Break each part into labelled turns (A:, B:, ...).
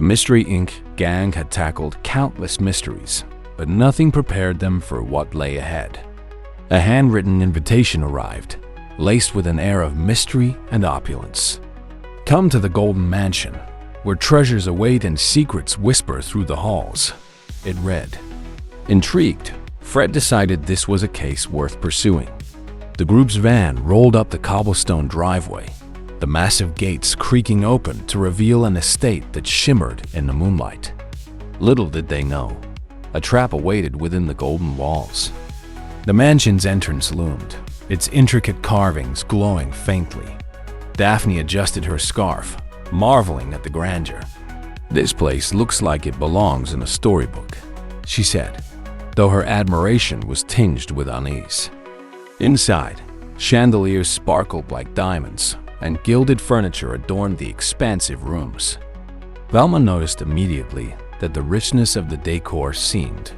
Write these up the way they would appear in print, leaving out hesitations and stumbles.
A: Mystery Inc. gang had tackled countless mysteries, but nothing prepared them for what lay ahead. A handwritten invitation arrived, laced with an air of mystery and opulence. "Come to the Golden Mansion, where treasures await and secrets whisper through the halls," it read. Intrigued, Fred decided this was a case worth pursuing. The group's van rolled up the cobblestone driveway, the massive gates creaking open to reveal an estate that shimmered in the moonlight. Little did they know, a trap awaited within the golden walls. The mansion's entrance loomed, its intricate carvings glowing faintly. Daphne adjusted her scarf, marveling at the grandeur. "This place looks like it belongs in a storybook," she said, though her admiration was tinged with unease. Inside, chandeliers sparkled like diamonds, and gilded furniture adorned the expansive rooms. Velma noticed immediately that the richness of the decor seemed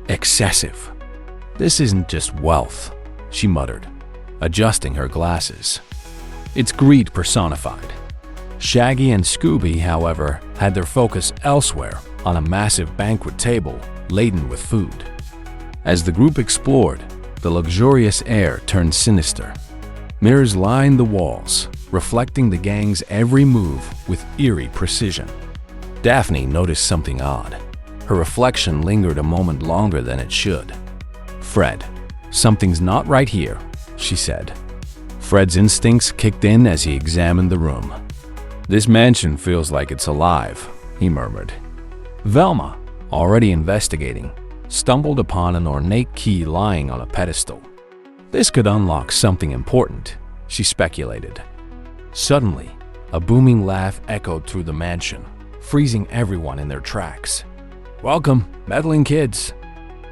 A: excessive. "This isn't just wealth," she muttered, adjusting her glasses. "It's greed personified." Shaggy and Scooby, however, had their focus elsewhere on a massive banquet table laden with food. As the group explored, the luxurious air turned sinister. Mirrors lined the walls, reflecting the gang's every move with eerie precision. Daphne noticed something odd. Her reflection lingered a moment longer than it should. "Fred, something's not right here," she said. Fred's instincts kicked in as he examined the room. "This mansion feels like it's alive," he murmured. Velma, already investigating, stumbled upon an ornate key lying on a pedestal. This could unlock something important, she speculated. Suddenly, a booming laugh echoed through the mansion, freezing everyone in their tracks. "Welcome, meddling kids,"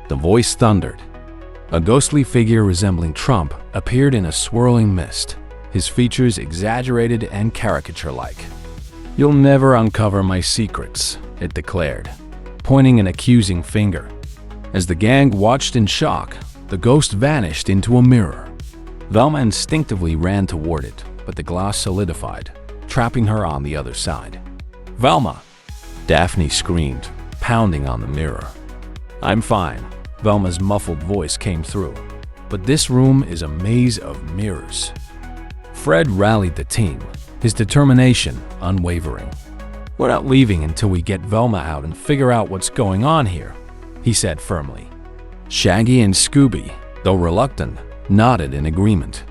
A: the voice thundered. A ghostly figure resembling Trump appeared in a swirling mist, his features exaggerated and caricature-like. "You'll never uncover my secrets," it declared, pointing an accusing finger. As the gang watched in shock, the ghost vanished into a mirror. Velma instinctively ran toward it, but the glass solidified, trapping her on the other side. "Velma!" Daphne screamed, pounding on the mirror. "I'm fine," Velma's muffled voice came through, "but this room is a maze of mirrors." Fred rallied the team, his determination unwavering. "We're not leaving until we get Velma out and figure out what's going on here," he said firmly. Shaggy and Scooby, though reluctant, nodded in agreement.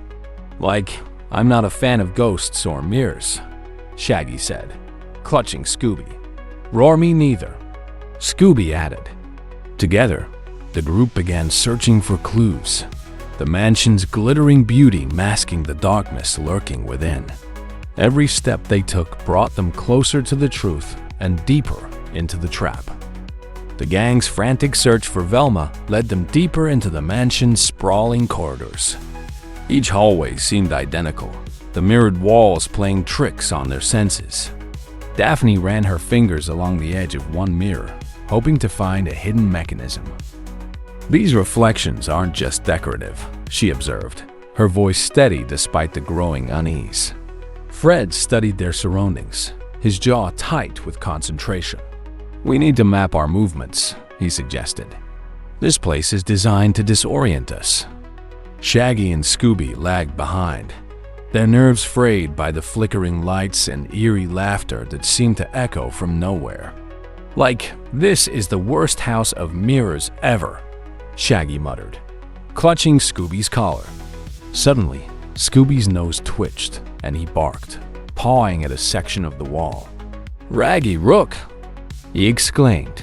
A: "Like, I'm not a fan of ghosts or mirrors," Shaggy said, clutching Scooby. "Roar me neither," Scooby added. Together, the group began searching for clues, the mansion's glittering beauty masking the darkness lurking within. Every step they took brought them closer to the truth and deeper into the trap. The gang's frantic search for Velma led them deeper into the mansion's sprawling corridors. Each hallway seemed identical, the mirrored walls playing tricks on their senses. Daphne ran her fingers along the edge of one mirror, hoping to find a hidden mechanism. "These reflections aren't just decorative," she observed, her voice steady despite the growing unease. Fred studied their surroundings, his jaw tight with concentration. "We need to map our movements," he suggested. "This place is designed to disorient us." Shaggy and Scooby lagged behind, their nerves frayed by the flickering lights and eerie laughter that seemed to echo from nowhere. "Like, this is the worst house of mirrors ever," Shaggy muttered, clutching Scooby's collar. Suddenly, Scooby's nose twitched, and he barked, pawing at a section of the wall. "Raggy Rook!" he exclaimed.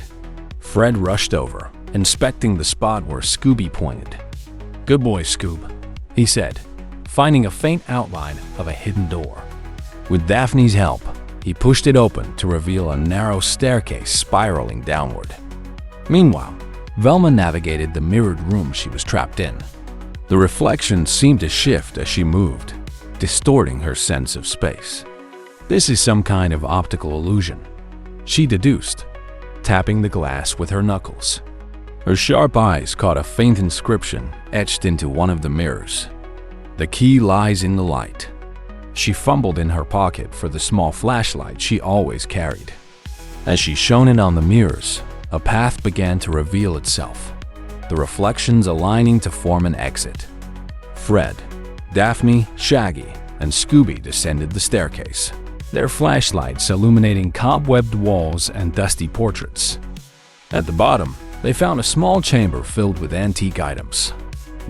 A: Fred rushed over, inspecting the spot where Scooby pointed. "Good boy, Scoob," he said, finding a faint outline of a hidden door. With Daphne's help, he pushed it open to reveal a narrow staircase spiraling downward. Meanwhile, Velma navigated the mirrored room she was trapped in. The reflections seemed to shift as she moved, distorting her sense of space. "This is some kind of optical illusion," she deduced, tapping the glass with her knuckles. Her sharp eyes caught a faint inscription etched into one of the mirrors. "The key lies in the light." She fumbled in her pocket for the small flashlight she always carried. As she shone it on the mirrors, a path began to reveal itself, the reflections aligning to form an exit. Fred, Daphne, Shaggy, and Scooby descended the staircase, their flashlights illuminating cobwebbed walls and dusty portraits. At the bottom, they found a small chamber filled with antique items,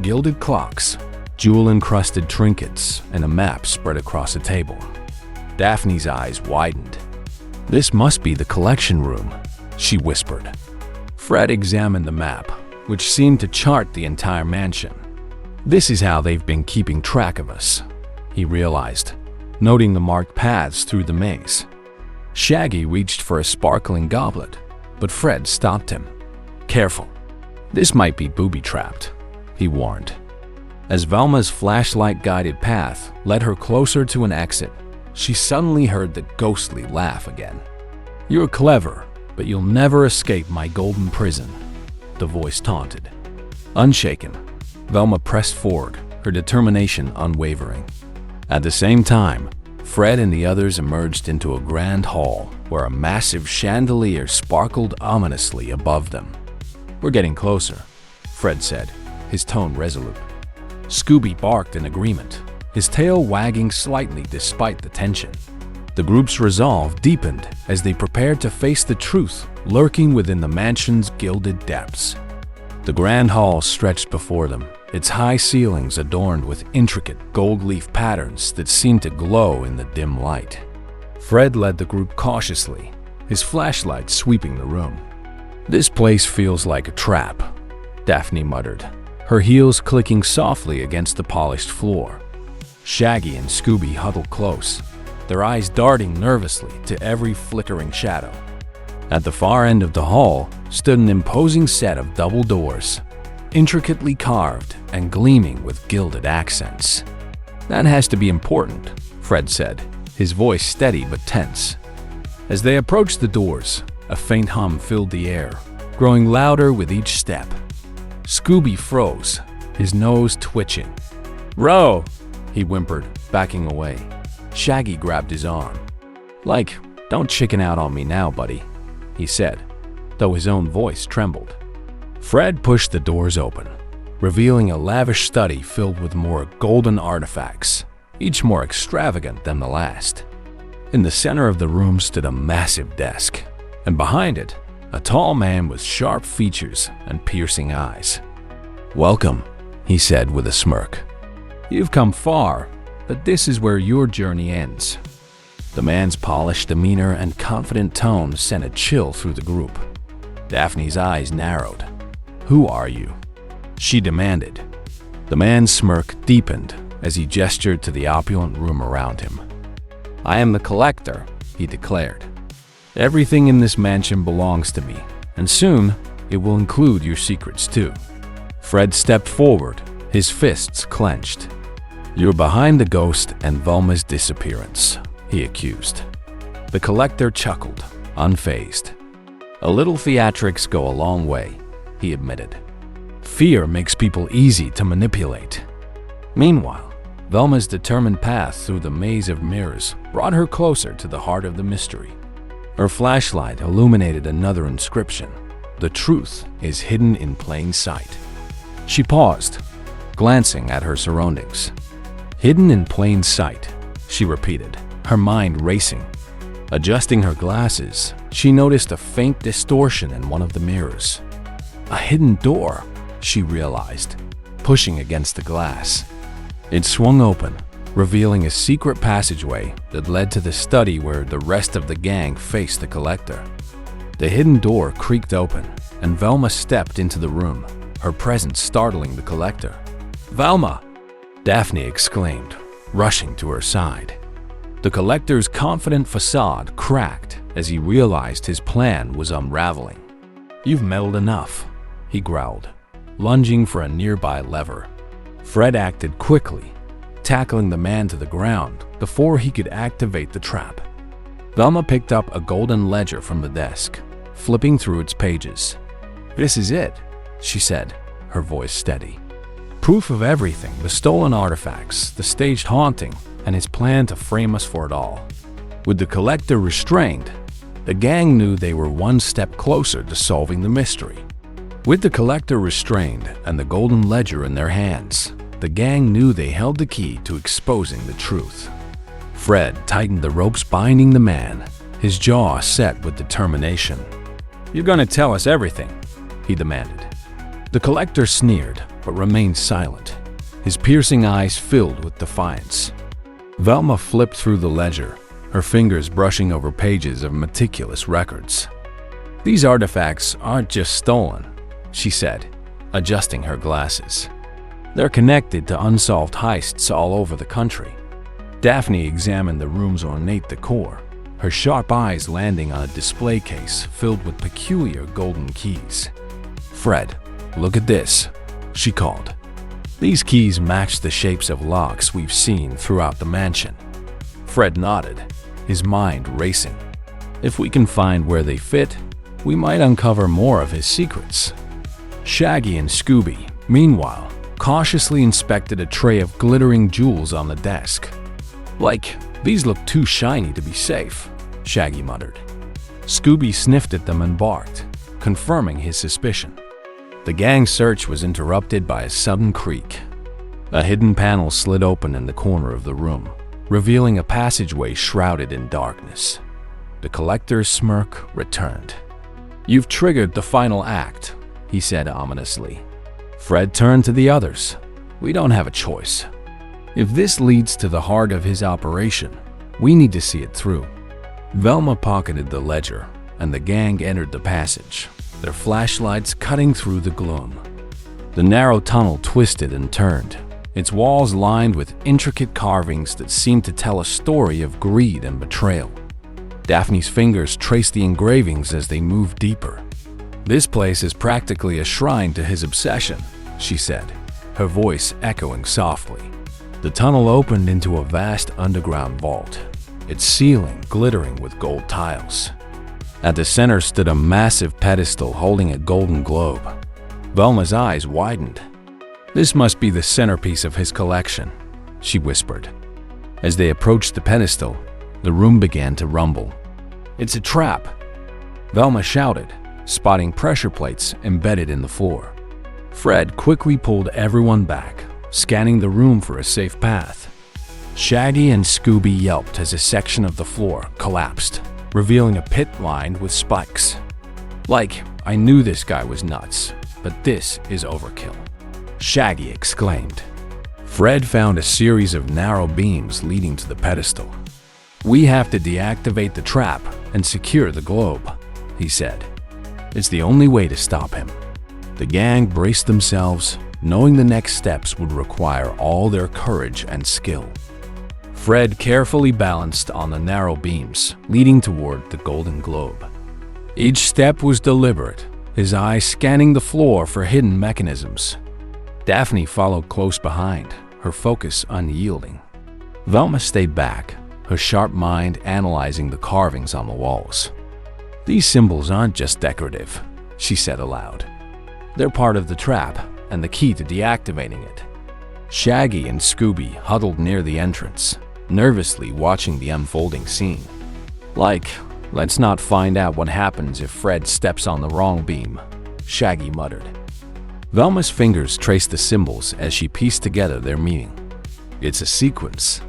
A: gilded clocks, jewel-encrusted trinkets, and a map spread across a table. Daphne's eyes widened. "This must be the collection room," she whispered. Fred examined the map, which seemed to chart the entire mansion. "This is how they've been keeping track of us," he realized, noting the marked paths through the maze. Shaggy reached for a sparkling goblet, but Fred stopped him. "Careful. This might be booby-trapped," he warned. As Velma's flashlight-guided path led her closer to an exit, she suddenly heard the ghostly laugh again. "You're clever, but you'll never escape my golden prison," the voice taunted. Unshaken, Velma pressed forward, her determination unwavering. At the same time, Fred and the others emerged into a grand hall where a massive chandelier sparkled ominously above them. "We're getting closer," Fred said, his tone resolute. Scooby barked in agreement, his tail wagging slightly despite the tension. The group's resolve deepened as they prepared to face the truth lurking within the mansion's gilded depths. The grand hall stretched before them, its high ceilings adorned with intricate gold leaf patterns that seemed to glow in the dim light. Fred led the group cautiously, his flashlight sweeping the room. "This place feels like a trap," Daphne muttered, her heels clicking softly against the polished floor. Shaggy and Scooby huddled close, their eyes darting nervously to every flickering shadow. At the far end of the hall stood an imposing set of double doors, intricately carved and gleaming with gilded accents. "That has to be important," Fred said, his voice steady but tense. As they approached the doors, a faint hum filled the air, growing louder with each step. Scooby froze, his nose twitching. "Row!" he whimpered, backing away. Shaggy grabbed his arm. "Don't chicken out on me now, buddy," he said, though his own voice trembled. Fred pushed the doors open, revealing a lavish study filled with more golden artifacts, each more extravagant than the last. In the center of the room stood a massive desk, and behind it, a tall man with sharp features and piercing eyes. "Welcome," he said with a smirk. "You've come far, but this is where your journey ends." The man's polished demeanor and confident tone sent a chill through the group. Daphne's eyes narrowed. "Who are you?" she demanded. The man's smirk deepened as he gestured to the opulent room around him. "I am the collector," he declared. "Everything in this mansion belongs to me, and soon it will include your secrets too." Fred stepped forward, his fists clenched. "You're behind the ghost and Velma's disappearance," he accused. The collector chuckled, unfazed. "A little theatrics go a long way," he admitted. "Fear makes people easy to manipulate." Meanwhile, Velma's determined path through the maze of mirrors brought her closer to the heart of the mystery. Her flashlight illuminated another inscription: "The truth is hidden in plain sight." She paused, glancing at her surroundings. "Hidden in plain sight," she repeated, her mind racing. Adjusting her glasses, she noticed a faint distortion in one of the mirrors. A hidden door, she realized, pushing against the glass. It swung open, revealing a secret passageway that led to the study where the rest of the gang faced the collector. The hidden door creaked open, and Velma stepped into the room, her presence startling the collector. "Velma!" Daphne exclaimed, rushing to her side. The collector's confident facade cracked as he realized his plan was unraveling. "You've meddled enough," he growled, lunging for a nearby lever. Fred acted quickly, tackling the man to the ground before he could activate the trap. Velma picked up a golden ledger from the desk, flipping through its pages. "This is it," she said, her voice steady. "Proof of everything, the stolen artifacts, the staged haunting, and his plan to frame us for it all." With the collector restrained, The gang knew they were one step closer to solving the mystery. With the collector restrained and the golden ledger in their hands, the gang knew they held the key to exposing the truth. Fred tightened the ropes binding the man, his jaw set with determination. "You're gonna tell us everything," he demanded. The collector sneered, but remained silent, his piercing eyes filled with defiance. Velma flipped through the ledger, her fingers brushing over pages of meticulous records. "These artifacts aren't just stolen," she said, adjusting her glasses. "They're connected to unsolved heists all over the country." Daphne examined the room's ornate decor, her sharp eyes landing on a display case filled with peculiar golden keys. "Fred, look at this," she called. These keys matched the shapes of locks we've seen throughout the mansion. Fred nodded, his mind racing. If we can find where they fit, we might uncover more of his secrets. Shaggy and Scooby, meanwhile, cautiously inspected a tray of glittering jewels on the desk. "Like, these look too shiny to be safe," Shaggy muttered. Scooby sniffed at them and barked, confirming his suspicion. The gang's search was interrupted by a sudden creak. A hidden panel slid open in the corner of the room, revealing a passageway shrouded in darkness. The collector's smirk returned. "You've triggered the final act," he said ominously. Fred turned to the others. "We don't have a choice. If this leads to the heart of his operation, we need to see it through." Velma pocketed the ledger, and the gang entered the passage, their flashlights cutting through the gloom. The narrow tunnel twisted and turned, its walls lined with intricate carvings that seemed to tell a story of greed and betrayal. Daphne's fingers traced the engravings as they moved deeper. "This place is practically a shrine to his obsession," she said, her voice echoing softly. The tunnel opened into a vast underground vault, its ceiling glittering with gold tiles. At the center stood a massive pedestal holding a golden globe. Velma's eyes widened. "This must be the centerpiece of his collection," she whispered. As they approached the pedestal, the room began to rumble. "It's a trap!" Velma shouted, spotting pressure plates embedded in the floor. Fred quickly pulled everyone back, scanning the room for a safe path. Shaggy and Scooby yelped as a section of the floor collapsed, revealing a pit lined with spikes. "Like, I knew this guy was nuts, but this is overkill," Shaggy exclaimed. Fred found a series of narrow beams leading to the pedestal. "We have to deactivate the trap and secure the globe," he said. "It's the only way to stop him." The gang braced themselves, knowing the next steps would require all their courage and skill. Fred carefully balanced on the narrow beams, leading toward the golden globe. Each step was deliberate, his eyes scanning the floor for hidden mechanisms. Daphne followed close behind, her focus unyielding. Velma stayed back, her sharp mind analyzing the carvings on the walls. "These symbols aren't just decorative," she said aloud. "They're part of the trap and the key to deactivating it." Shaggy and Scooby huddled near the entrance, nervously watching the unfolding scene. "Like, let's not find out what happens if Fred steps on the wrong beam," Shaggy muttered. Velma's fingers traced the symbols as she pieced together their meaning. "It's a sequence,"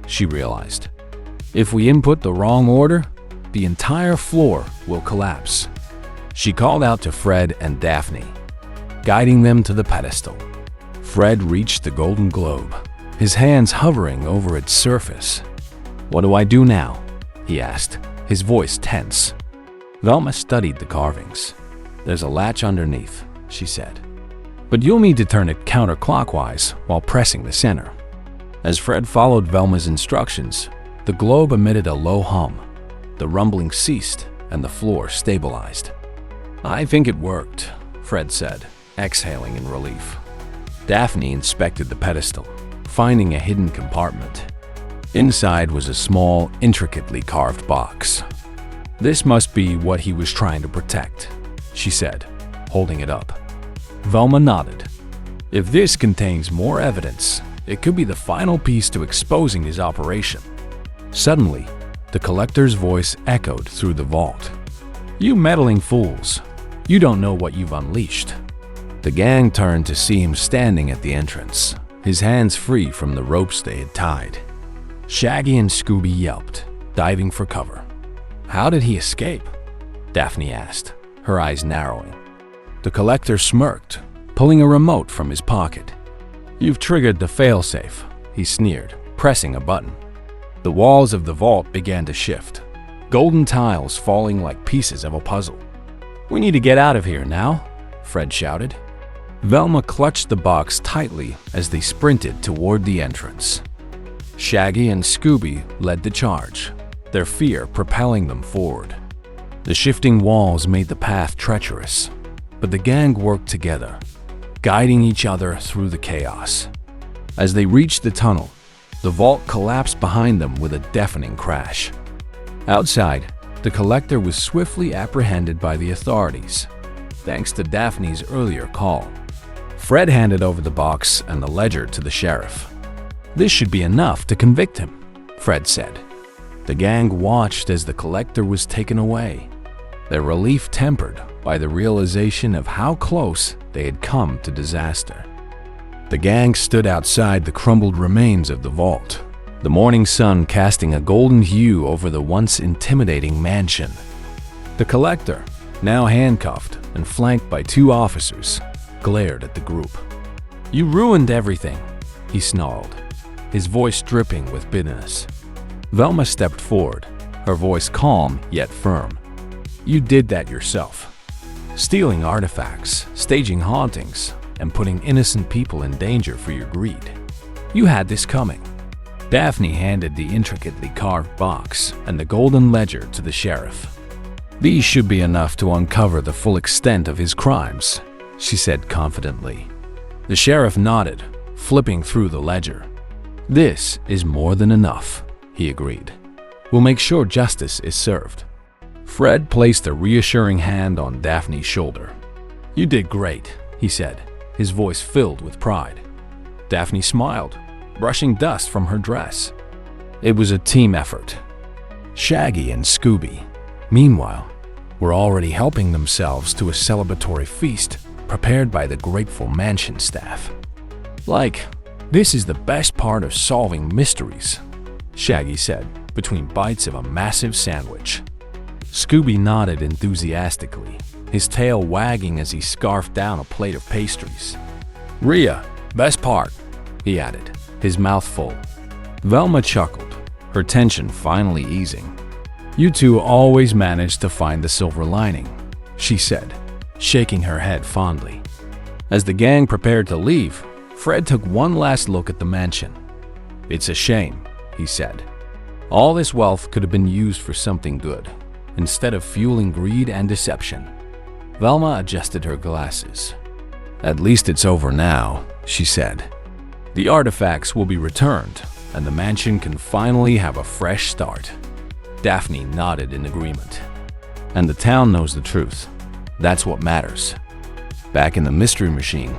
A: she realized. "If we input the wrong order, the entire floor will collapse." She called out to Fred and Daphne, guiding them to the pedestal. Fred reached the golden globe, his hands hovering over its surface. "What do I do now?" he asked, his voice tense. Velma studied the carvings. "There's a latch underneath," she said. "But you'll need to turn it counterclockwise while pressing the center." As Fred followed Velma's instructions, the globe emitted a low hum. The rumbling ceased and the floor stabilized. "I think it worked," Fred said, exhaling in relief. Daphne inspected the pedestal, finding a hidden compartment. Inside was a small, intricately carved box. "This must be what he was trying to protect," she said, holding it up. Velma nodded. "If this contains more evidence, it could be the final piece to exposing his operation." Suddenly, The collector's voice echoed through the vault. "You meddling fools! You don't know what you've unleashed." The gang turned to see him standing at the entrance, his hands free from the ropes they had tied. Shaggy and Scooby yelped, diving for cover. "How did he escape?" Daphne asked, her eyes narrowing. The collector smirked, pulling a remote from his pocket. "You've triggered the failsafe," he sneered, pressing a button. The walls of the vault began to shift, golden tiles falling like pieces of a puzzle. "We need to get out of here now," Fred shouted. Velma clutched the box tightly as they sprinted toward the entrance. Shaggy and Scooby led the charge, their fear propelling them forward. The shifting walls made the path treacherous, but the gang worked together, guiding each other through the chaos. As they reached the tunnel, the vault collapsed behind them with a deafening crash. Outside, the collector was swiftly apprehended by the authorities, thanks to Daphne's earlier call. Fred handed over the box and the ledger to the sheriff. "This should be enough to convict him," Fred said. The gang watched as the collector was taken away, their relief tempered by the realization of how close they had come to disaster. The gang stood outside the crumbled remains of the vault, the morning sun casting a golden hue over the once intimidating mansion. The collector, now handcuffed and flanked by 2 officers, glared at the group. "You ruined everything," he snarled, his voice dripping with bitterness. Velma stepped forward, her voice calm yet firm. "You did that yourself. Stealing artifacts, staging hauntings, and putting innocent people in danger for your greed. You had this coming." Daphne handed the intricately carved box and the golden ledger to the sheriff. "These should be enough to uncover the full extent of his crimes," she said confidently. The sheriff nodded, flipping through the ledger. "This is more than enough," he agreed. "We'll make sure justice is served." Fred placed a reassuring hand on Daphne's shoulder. "You did great," he said, his voice filled with pride. Daphne smiled, brushing dust from her dress. It was a team effort. Shaggy and Scooby, meanwhile, were already helping themselves to a celebratory feast prepared by the grateful mansion staff. "This is the best part of solving mysteries," Shaggy said, between bites of a massive sandwich. Scooby nodded enthusiastically, his tail wagging as he scarfed down a plate of pastries. "Rhea, best part," he added, his mouth full. Velma chuckled, her tension finally easing. "You two always manage to find the silver lining," she said, shaking her head fondly. As the gang prepared to leave, Fred took one last look at the mansion. "It's a shame," he said. "All this wealth could have been used for something good, instead of fueling greed and deception." Velma adjusted her glasses. "At least it's over now," she said. "The artifacts will be returned, and the mansion can finally have a fresh start." Daphne nodded in agreement. "And the town knows the truth. That's what matters." Back in the Mystery Machine,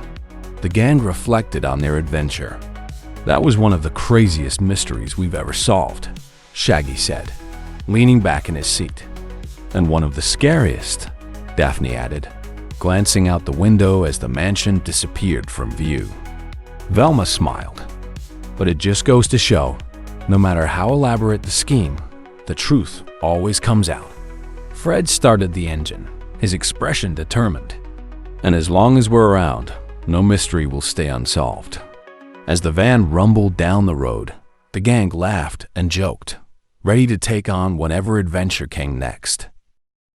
A: the gang reflected on their adventure. "That was one of the craziest mysteries we've ever solved," Shaggy said, leaning back in his seat. "And one of the scariest," Daphne added, glancing out the window as the mansion disappeared from view. Velma smiled. "But it just goes to show, no matter how elaborate the scheme, the truth always comes out." Fred started the engine, his expression determined. "And as long as we're around, no mystery will stay unsolved." As the van rumbled down the road, the gang laughed and joked, ready to take on whatever adventure came next.